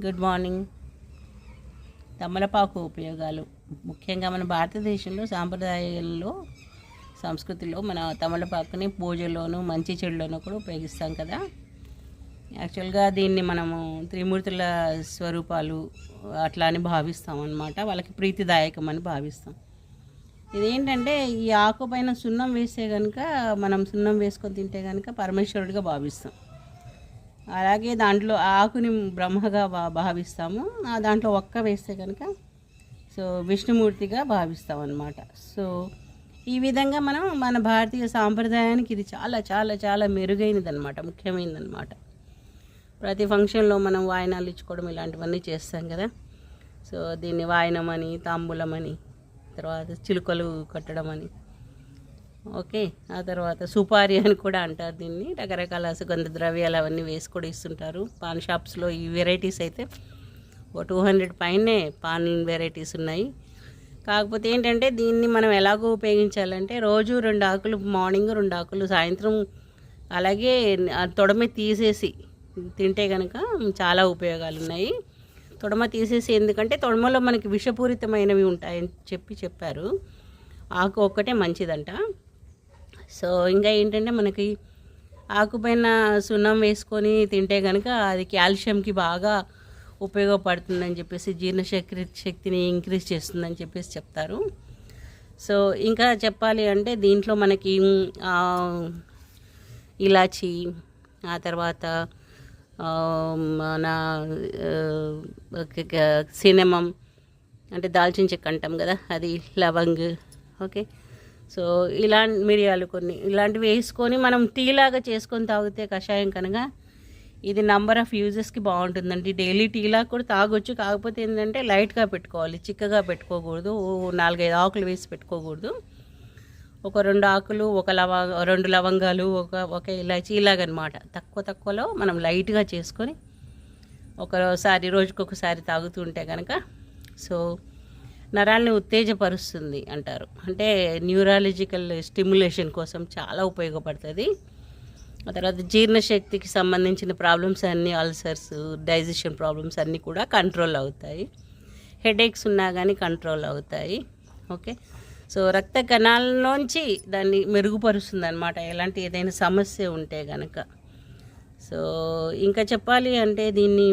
Good morning. తమలపాకు ఉపయోగాలు ముఖ్యంగా మన భారతదేశంలో సాంప్రదాయాల్లో సంస్కృతిలో మన తమలపాకుని పూజల్లోనూ మంచి చెడులోనూ కూడా ఉపయోగిస్తాం కదా. యాక్చువల్గా దీన్ని మనము త్రిమూర్తుల స్వరూపాలు అట్లా అని భావిస్తాం అన్నమాట. వాళ్ళకి ప్రీతిదాయకం అని భావిస్తాం. ఇదేంటంటే ఈ ఆకు పైన సున్నం వేస్తే కనుక మనం సున్నం వేసుకొని తింటే కనుక పరమేశ్వరుడిగా భావిస్తాం. అలాగే దాంట్లో ఆకుని బ్రహ్మగా భావిస్తాము. దాంట్లో ఒక్క వేస్తే కనుక సో విష్ణుమూర్తిగా భావిస్తాం అన్నమాట. సో ఈ విధంగా మనం మన భారతీయ సాంప్రదాయానికి ఇది చాలా చాలా చాలా మెరుగైనదనమాట, ముఖ్యమైనదనమాట. ప్రతి ఫంక్షన్లో మనం వాయినాలు ఇచ్చుకోవడం ఇలాంటివన్నీ చేస్తాం కదా. సో దీన్ని వాయనమని, తాంబూలమని, తర్వాత చిలుకలు కట్టడం అని, ఓకే, ఆ తర్వాత సుపారి అని కూడా అంటారు దీన్ని. రకరకాల సుగంధ ద్రవ్యాలు అవన్నీ వేసి కూడా ఇస్తుంటారు పాన్ షాప్స్లో. ఈ వెరైటీస్ అయితే ఓ 200 పైనే పాన్ వెరైటీస్ ఉన్నాయి. కాకపోతే ఏంటంటే దీన్ని మనం ఎలాగో ఉపయోగించాలంటే రోజు 2 ఆకులు మార్నింగ్, 2 ఆకులు సాయంత్రం, అలాగే తొడమ తీసేసి తింటే కనుక చాలా ఉపయోగాలు ఉన్నాయి. తొడమ తీసేసి, ఎందుకంటే తొడమలో మనకి విషపూరితమైనవి ఉంటాయని చెప్పారు. ఆకు ఒక్కటే మంచిదంట. సో ఇంకా ఏంటంటే మనకి ఆకుపైన సున్నం వేసుకొని తింటే కనుక అది కాల్షియంకి బాగా ఉపయోగపడుతుందని చెప్పేసి, శక్తిని ఇంక్రీజ్ చేస్తుందని చెప్పేసి చెప్తారు. సో ఇంకా చెప్పాలి అంటే దీంట్లో మనకి ఇలాచి, ఆ తర్వాత మన సినమం అంటే దాల్చిన చెక్క అంటాం కదా, అది లవంగ్, ఓకే. సో ఇలా మిరియాలు కొన్ని ఇలాంటివి వేసుకొని మనం టీ లాగా చేసుకొని తాగితే కషాయం కనుక ఇది నంబర్ ఆఫ్ యూజెస్కి బాగుంటుందండి. డైలీ టీలా కూడా తాగొచ్చు. కాకపోతే ఏంటంటే లైట్గా పెట్టుకోవాలి, చిక్కగా పెట్టుకోకూడదు. 4-5 ఆకులు వేసి పెట్టుకోకూడదు. ఒక 2 ఆకులు, 2 లవంగాలు, ఒక ఇలాచి ఇలాగనమాట. తక్కువలో మనం లైట్గా చేసుకొని ఒకసారి రోజుకొకసారి తాగుతుంటే కనుక సో నరాల్ని ఉత్తేజపరుస్తుంది అంటారు. అంటే న్యూరాలజికల్ స్టిమ్యులేషన్ కోసం చాలా ఉపయోగపడుతుంది. ఆ తర్వాత జీర్ణశక్తికి సంబంధించిన ప్రాబ్లమ్స్ అన్నీ, అల్సర్స్, డైజెషన్ ప్రాబ్లమ్స్ అన్నీ కూడా కంట్రోల్ అవుతాయి. హెడేక్స్ ఉన్నా కానీ కంట్రోల్ అవుతాయి, ఓకే. సో రక్త కణాలలోంచి దాన్ని మెరుగుపరుస్తుంది అనమాట, ఎలాంటి ఏదైనా సమస్య ఉంటే కనుక. సో ఇంకా చెప్పాలి అంటే దీన్ని